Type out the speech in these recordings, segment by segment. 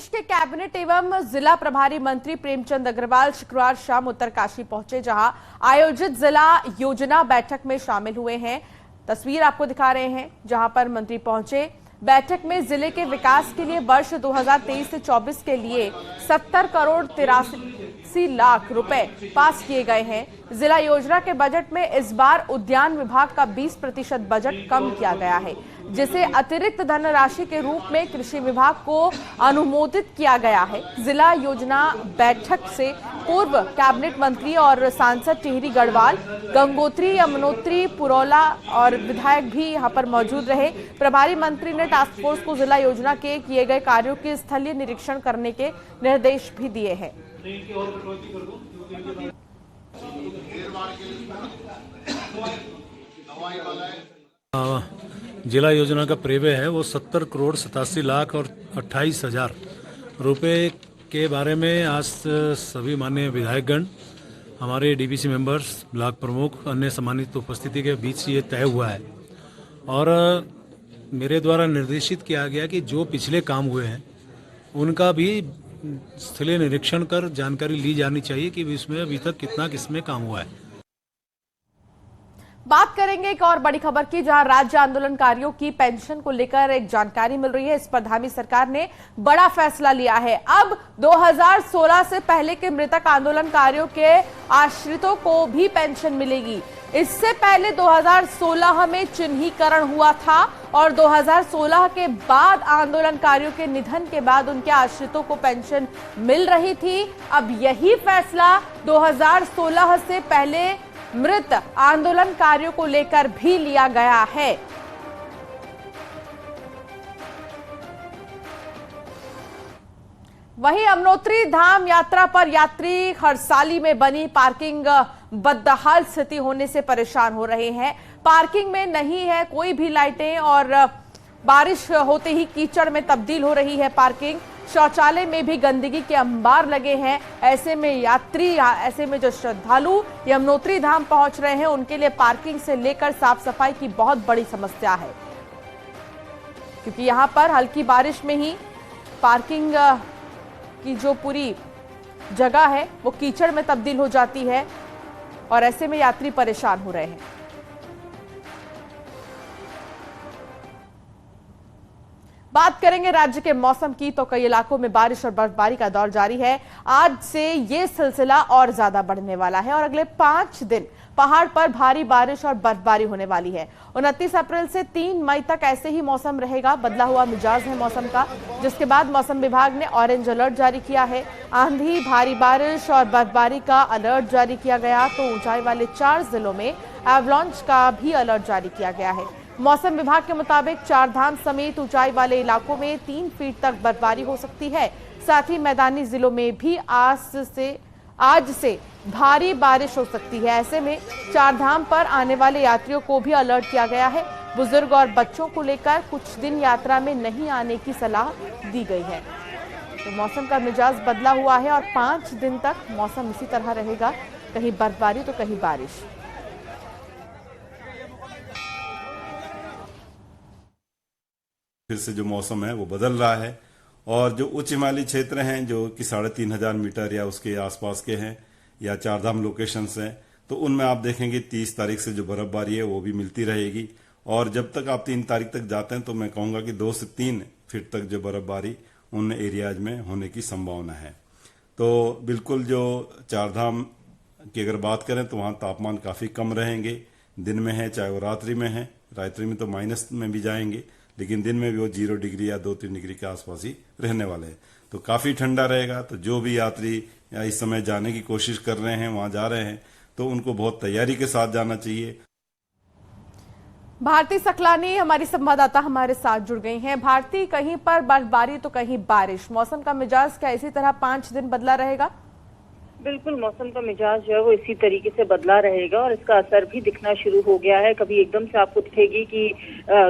प्रदेश के कैबिनेट एवं जिला प्रभारी मंत्री प्रेमचंद अग्रवाल शुक्रवार शाम उत्तरकाशी पहुंचे, जहां आयोजित जिला योजना बैठक में शामिल हुए हैं। तस्वीर आपको दिखा रहे हैं जहां पर मंत्री पहुंचे। बैठक में जिले के विकास के लिए वर्ष 2023 से 24 के लिए 70 करोड़ 83 लाख रुपए पास किए गए हैं। जिला योजना के बजट में इस बार उद्यान विभाग का 20% बजट कम किया गया है, जिसे अतिरिक्त धनराशि के रूप में कृषि विभाग को अनुमोदित किया गया है। जिला योजना बैठक से पूर्व कैबिनेट मंत्री और सांसद टिहरी गढ़वाल, गंगोत्री, यमुनोत्री, पुरौला और विधायक भी यहां पर मौजूद रहे। प्रभारी मंत्री ने टास्क फोर्स को जिला योजना के किए गए कार्यों के स्थलीय निरीक्षण करने के निर्देश भी दिए हैं। जिला योजना का प्रेव्य है वो 70 करोड़ 87 लाख और 28,000 रुपए के बारे में आज सभी माननीय विधायकगण, हमारे डीपीसी मेंबर्स, ब्लॉक प्रमुख, अन्य सम्मानित उपस्थिति के बीच ये तय हुआ है और मेरे द्वारा निर्देशित किया गया कि जो पिछले काम हुए हैं उनका भी स्थलीय निरीक्षण कर जानकारी ली जानी चाहिए कि इसमें अभी तक कितना किसमें काम हुआ है। बात करेंगे एक और बड़ी खबर की, जहां राज्य आंदोलनकारियों की पेंशन को लेकर एक जानकारी मिल रही है। इस पर धामी सरकार ने बड़ा फैसला लिया है। अब 2016 से पहले के मृतक आंदोलनकारियों के आश्रितों को भी पेंशन मिलेगी। इससे पहले 2016 में चिन्हीकरण हुआ था और 2016 के बाद आंदोलनकारियों के निधन के बाद उनके आश्रितों को पेंशन मिल रही थी। अब यही फैसला 2016 से पहले मृत आंदोलनकारियों को लेकर भी लिया गया है। वहीं यमुनोत्री धाम यात्रा पर यात्री खरसाली में बनी पार्किंग बदहाल स्थिति होने से परेशान हो रहे हैं। पार्किंग में नहीं है कोई भी लाइटें और बारिश होते ही कीचड़ में तब्दील हो रही है पार्किंग। शौचालय में भी गंदगी के अंबार लगे हैं। ऐसे में जो श्रद्धालु यमुनोत्री धाम पहुंच रहे हैं उनके लिए पार्किंग से लेकर साफ सफाई की बहुत बड़ी समस्या है, क्योंकि यहां पर हल्की बारिश में ही पार्किंग की जो पूरी जगह है वो कीचड़ में तब्दील हो जाती है और ऐसे में यात्री परेशान हो रहे हैं। बात करेंगे राज्य के मौसम की, तो कई इलाकों में बारिश और बर्फबारी का दौर जारी है। आज से ये सिलसिला और ज्यादा बढ़ने वाला है और अगले 5 दिन पहाड़ पर भारी बारिश और बर्फबारी होने वाली है। 29 अप्रैल से 3 मई तक ऐसे ही मौसम रहेगा। बदला हुआ मिजाज है मौसम का, जिसके बाद मौसम विभाग ने ऑरेंज अलर्ट जारी किया है। आंधी, भारी बारिश और बर्फबारी का अलर्ट जारी किया गया, तो ऊंचाई वाले 4 जिलों में एवलांच का भी अलर्ट जारी किया गया है। मौसम विभाग के मुताबिक चारधाम समेत ऊंचाई वाले इलाकों में 3 फीट तक बर्फबारी हो सकती है। साथ ही मैदानी जिलों में भी आज से भारी बारिश हो सकती है। ऐसे में चारधाम पर आने वाले यात्रियों को भी अलर्ट किया गया है। बुजुर्ग और बच्चों को लेकर कुछ दिन यात्रा में नहीं आने की सलाह दी गई है। तो मौसम का मिजाज बदला हुआ है और 5 दिन तक मौसम इसी तरह रहेगा, कहीं बर्फबारी तो कहीं बारिश। फिर से जो मौसम है वो बदल रहा है और जो उच्च हिमालयी क्षेत्र हैं जो कि 3,500 मीटर या उसके आसपास के हैं या चारधाम लोकेशंस हैं, तो उनमें आप देखेंगे 30 तारीख से जो बर्फबारी है वो भी मिलती रहेगी। और जब तक आप 3 तारीख तक जाते हैं तो मैं कहूंगा कि 2 से 3 फीट तक जो बर्फबारी उन एरियाज में होने की संभावना है। तो बिल्कुल जो चारधाम की अगर बात करें तो वहां तापमान काफी कम रहेंगे। दिन में है चाहे वो रात्रि में है, रात्रि में तो माइनस में भी जाएंगे, लेकिन दिन में भी वो 0 डिग्री या 2-3 डिग्री के आसपास ही रहने वाले हैं। तो काफी ठंडा रहेगा। तो जो भी यात्री या इस समय जाने की कोशिश कर रहे हैं, वहां जा रहे हैं, तो उनको बहुत तैयारी के साथ जाना चाहिए। भारती सकलानी हमारी संवाददाता हमारे साथ जुड़ गई हैं। भारती, कहीं पर बर्फबारी तो कहीं बारिश, मौसम का मिजाज क्या इसी तरह 5 दिन बदला रहेगा? बिल्कुल, मौसम का मिजाज जो है वो इसी तरीके से बदला रहेगा और इसका असर भी दिखना शुरू हो गया है। कभी एकदम से आपको दिखेगी कि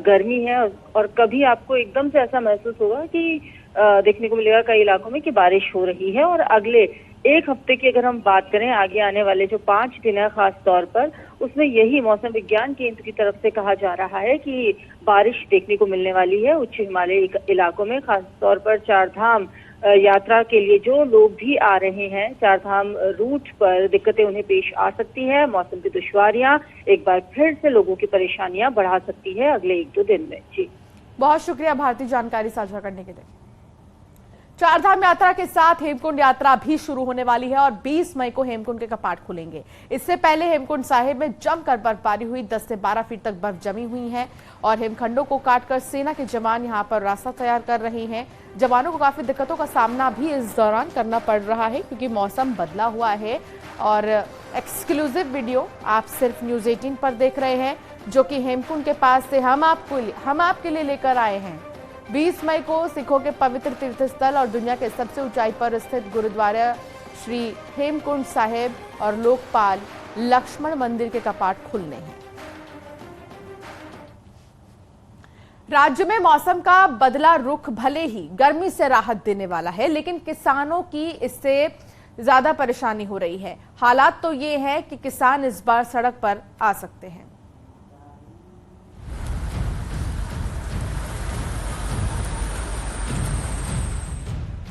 गर्मी है और कभी आपको एकदम से ऐसा महसूस होगा कि देखने को मिलेगा कई इलाकों में कि बारिश हो रही है। और अगले 1 हफ्ते की अगर हम बात करें, आगे आने वाले जो 5 दिन है खास तौर पर, उसमें यही मौसम विज्ञान केंद्र की तरफ से कहा जा रहा है कि बारिश देखने को मिलने वाली है उच्च हिमालयी इलाकों में, खास तौर पर चारधाम यात्रा के लिए जो लोग भी आ रहे हैं चारधाम रूट पर दिक्कतें उन्हें पेश आ सकती है। मौसम की दुश्वारियां एक बार फिर से लोगों की परेशानियां बढ़ा सकती है अगले 1-2 दिन में। जी बहुत शुक्रिया भारती, जानकारी साझा करने के लिए। चारधाम यात्रा के साथ हेमकुंड यात्रा भी शुरू होने वाली है और 20 मई को हेमकुंड के कपाट खुलेंगे। इससे पहले हेमकुंड साहिब में जमकर बर्फबारी हुई, 10 से 12 फीट तक बर्फ जमी हुई है और हिमखंडों को काटकर सेना के जवान यहां पर रास्ता तैयार कर रहे हैं। जवानों को काफी दिक्कतों का सामना भी इस दौरान करना पड़ रहा है क्योंकि मौसम बदला हुआ है। और एक्सक्लूसिव वीडियो आप सिर्फ न्यूज़ 18 पर देख रहे हैं, जो कि हेमकुंड के पास से हम आपके लिए लेकर आए हैं। 20 मई को सिखों के पवित्र तीर्थ स्थल और दुनिया के सबसे ऊंचाई पर स्थित गुरुद्वारा श्री हेमकुंड साहिब और लोकपाल लक्ष्मण मंदिर के कपाट खुलने हैं। राज्य में मौसम का बदला रुख भले ही गर्मी से राहत देने वाला है, लेकिन किसानों की इससे ज्यादा परेशानी हो रही है। हालात तो ये है कि किसान इस बार सड़क पर आ सकते हैं।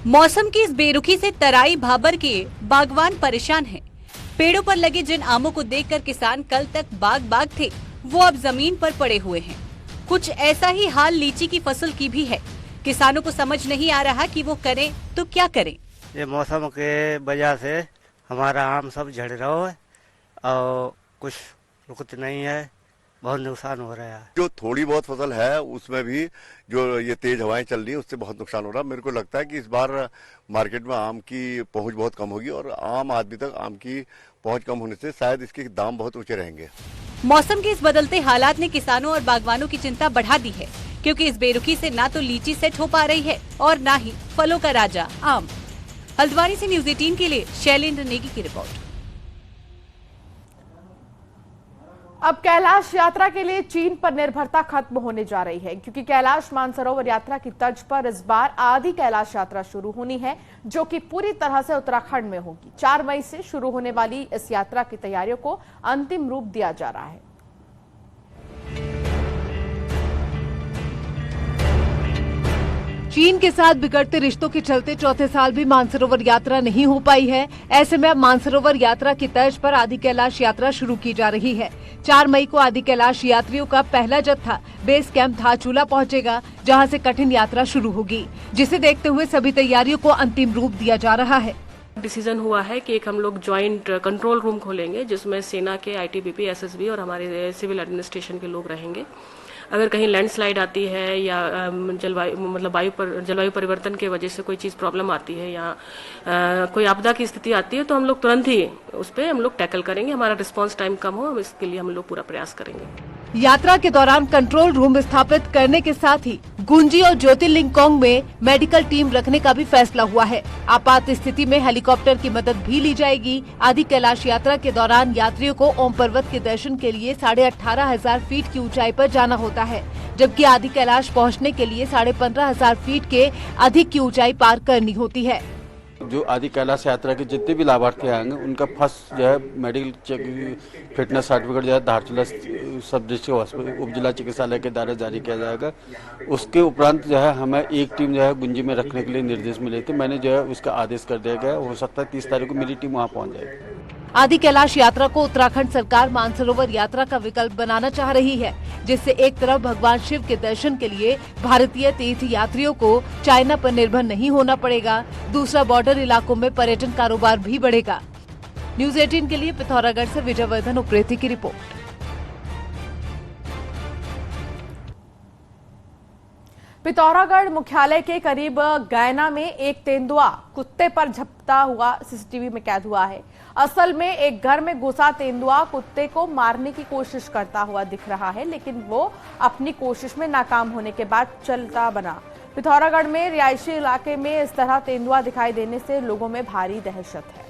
मौसम की इस बेरुखी से तराई भाबर के बागवान परेशान हैं। पेड़ों पर लगे जिन आमों को देखकर किसान कल तक बाग थे, वो अब जमीन पर पड़े हुए हैं। कुछ ऐसा ही हाल लीची की फसल की भी है। किसानों को समझ नहीं आ रहा कि वो करें तो क्या करें। ये मौसम के वजह से हमारा आम सब झड़ रहा है और कुछ रुकत नहीं है, बहुत नुकसान हो रहा है। जो थोड़ी बहुत फसल है उसमें भी जो ये तेज हवाएं चल रही है उससे बहुत नुकसान हो रहा है। मेरे को लगता है कि इस बार मार्केट में आम की पहुंच बहुत कम होगी और आम आदमी तक आम की पहुंच कम होने से शायद इसके दाम बहुत ऊंचे रहेंगे। मौसम के इस बदलते हालात ने किसानों और बागवानों की चिंता बढ़ा दी है, क्योंकि इस बेरुखी से ना तो लीची सेट हो पा रही है और ना ही फलों का राजा आम। हल्द्वानी से न्यूज़ 18 के लिए शैलेंद्र नेगी की रिपोर्ट। अब कैलाश यात्रा के लिए चीन पर निर्भरता खत्म होने जा रही है, क्योंकि कैलाश मानसरोवर यात्रा की तर्ज पर इस बार आदि कैलाश यात्रा शुरू होनी है, जो कि पूरी तरह से उत्तराखंड में होगी। 4 मई से शुरू होने वाली इस यात्रा की तैयारियों को अंतिम रूप दिया जा रहा है। चीन के साथ बिगड़ते रिश्तों के चलते चौथे साल भी मानसरोवर यात्रा नहीं हो पाई है। ऐसे में अब मानसरोवर यात्रा की तर्ज पर आदि कैलाश यात्रा शुरू की जा रही है। 4 मई को आदि कैलाश यात्रियों का पहला जत्था बेस कैंप धारचूला पहुंचेगा, जहां से कठिन यात्रा शुरू होगी, जिसे देखते हुए सभी तैयारियों को अंतिम रूप दिया जा रहा है। डिसीजन हुआ है कि एक हम लोग ज्वाइंट कंट्रोल रूम खोलेंगे, जिसमें सेना के आईटीबीपी, एसएसबी और हमारे सिविल एडमिनिस्ट्रेशन के लोग रहेंगे। अगर कहीं लैंडस्लाइड आती है या जलवायु परिवर्तन के वजह से कोई चीज़ प्रॉब्लम आती है या कोई आपदा की स्थिति आती है, तो हम लोग तुरंत ही उस पर हम लोग टैकल करेंगे। हमारा रिस्पांस टाइम कम हो, इसके लिए हम लोग पूरा प्रयास करेंगे। यात्रा के दौरान कंट्रोल रूम स्थापित करने के साथ ही गुंजी और ज्योतिर्लिंगकोंग में मेडिकल टीम रखने का भी फैसला हुआ है। आपात स्थिति में हेलीकॉप्टर की मदद भी ली जाएगी। आदि कैलाश यात्रा के दौरान यात्रियों को ओम पर्वत के दर्शन के लिए 18,500 फीट की ऊंचाई पर जाना होता है, जबकि आदि कैलाश पहुंचने के लिए 15,500 फीट के अधिक की ऊंचाई पार करनी होती है। जो आदि कैलाश यात्रा के जितने भी लाभार्थी आएंगे उनका फर्स्ट जो है मेडिकल चेक फिटनेस सर्टिफिकेट जो है धारचूला सब डिस्ट्रिक्ट हॉस्पिटल उप जिला चिकित्सालय के द्वारा जारी किया जाएगा। उसके उपरांत जो है हमें एक टीम जो है गुंजी में रखने के लिए निर्देश मिले थे, मैंने जो है उसका आदेश कर दिया गया। हो सकता है 30 तारीख को मेरी टीम वहाँ पहुँच जाएगी। आदि कैलाश यात्रा को उत्तराखंड सरकार मानसरोवर यात्रा का विकल्प बनाना चाह रही है, जिससे एक तरफ भगवान शिव के दर्शन के लिए भारतीय तीर्थ यात्रियों को चाइना पर निर्भर नहीं होना पड़ेगा, दूसरा बॉर्डर इलाकों में पर्यटन कारोबार भी बढ़ेगा। न्यूज़ 18 के लिए पिथौरागढ़ से विजयवर्धन उप्रेती की रिपोर्ट। पिथौरागढ़ मुख्यालय के करीब गैना में एक तेंदुआ कुत्ते पर झपटा हुआ सीसीटीवी में कैद हुआ है। असल में एक घर में घुसा तेंदुआ कुत्ते को मारने की कोशिश करता हुआ दिख रहा है, लेकिन वो अपनी कोशिश में नाकाम होने के बाद चलता बना। पिथौरागढ़ में रिहायशी इलाके में इस तरह तेंदुआ दिखाई देने से लोगों में भारी दहशत है।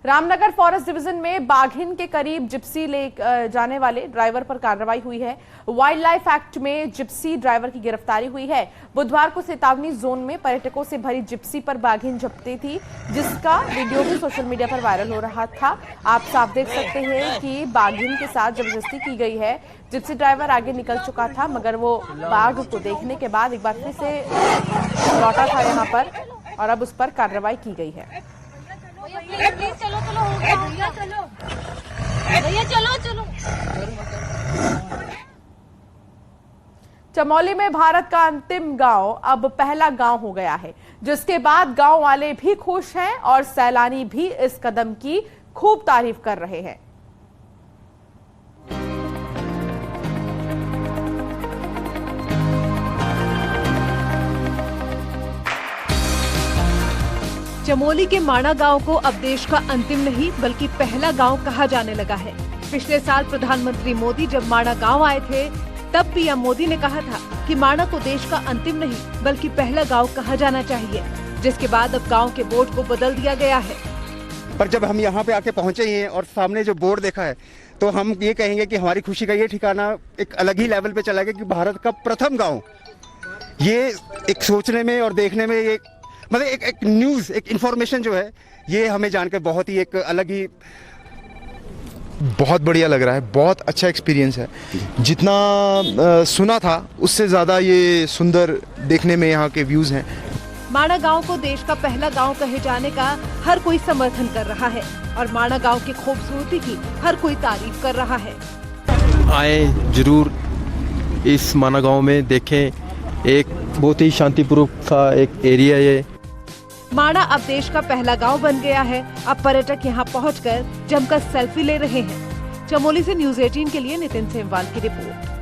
रामनगर फॉरेस्ट डिवीजन में बाघिन के करीब जिप्सी ले जाने वाले ड्राइवर पर कार्रवाई हुई है। वाइल्ड लाइफ एक्ट में जिप्सी ड्राइवर की गिरफ्तारी हुई है। बुधवार को चेतावनी जोन में पर्यटकों से भरी जिप्सी पर बाघिन झपटी थी, जिसका वीडियो भी सोशल मीडिया पर वायरल हो रहा था। आप साफ देख सकते हैं कि बाघिन के साथ जबरदस्ती की गई है। जिप्सी ड्राइवर आगे निकल चुका था, मगर वो बाघ को देखने के बाद एक बार फिर से लौटा था यहाँ पर और अब उस पर कार्रवाई की गई है। प्लीज चलो चलो हो गया भैया, चलो भैया, चलो चलो। चमोली में भारत का अंतिम गांव अब पहला गांव हो गया है, जिसके बाद गांव वाले भी खुश हैं और सैलानी भी इस कदम की खूब तारीफ कर रहे हैं। चमोली के माणा गांव को अब देश का अंतिम नहीं बल्कि पहला गांव कहा जाने लगा है। पिछले साल प्रधानमंत्री मोदी जब माणा गांव आए थे, तब पीएम मोदी ने कहा था कि माणा को देश का अंतिम नहीं बल्कि पहला गांव कहा जाना चाहिए, जिसके बाद अब गांव के बोर्ड को बदल दिया गया है। पर जब हम यहाँ पे आके पहुँचे हैं और सामने जो बोर्ड देखा है, तो हम ये कहेंगे कि हमारी खुशी का ये ठिकाना एक अलग ही लेवल पे चला गया कि भारत का प्रथम गाँव। ये एक सोचने में और देखने में एक मतलब एक न्यूज़, एक इन्फॉर्मेशन जो है, ये हमें जानकर बहुत ही एक अलग ही बहुत बढ़िया लग रहा है। बहुत अच्छा एक्सपीरियंस है। जितना सुना था उससे ज़्यादा ये सुंदर देखने में यहाँ के व्यूज़ हैं। माणा गांव को देश का पहला गांव कहे जाने का हर कोई समर्थन कर रहा है और माणा गांव की खूबसूरती की हर कोई तारीफ कर रहा है। आए जरूर इस माणा गांव में देखें, एक बहुत ही शांतिपूर्वक सा एक एरिया है। माणा अब देश का पहला गांव बन गया है। अब पर्यटक यहां पहुंचकर जमकर सेल्फी ले रहे हैं। चमोली से न्यूज़ 18 के लिए नितिन सेमवाल की रिपोर्ट।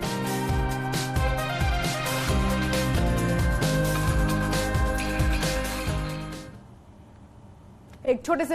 एक छोटे से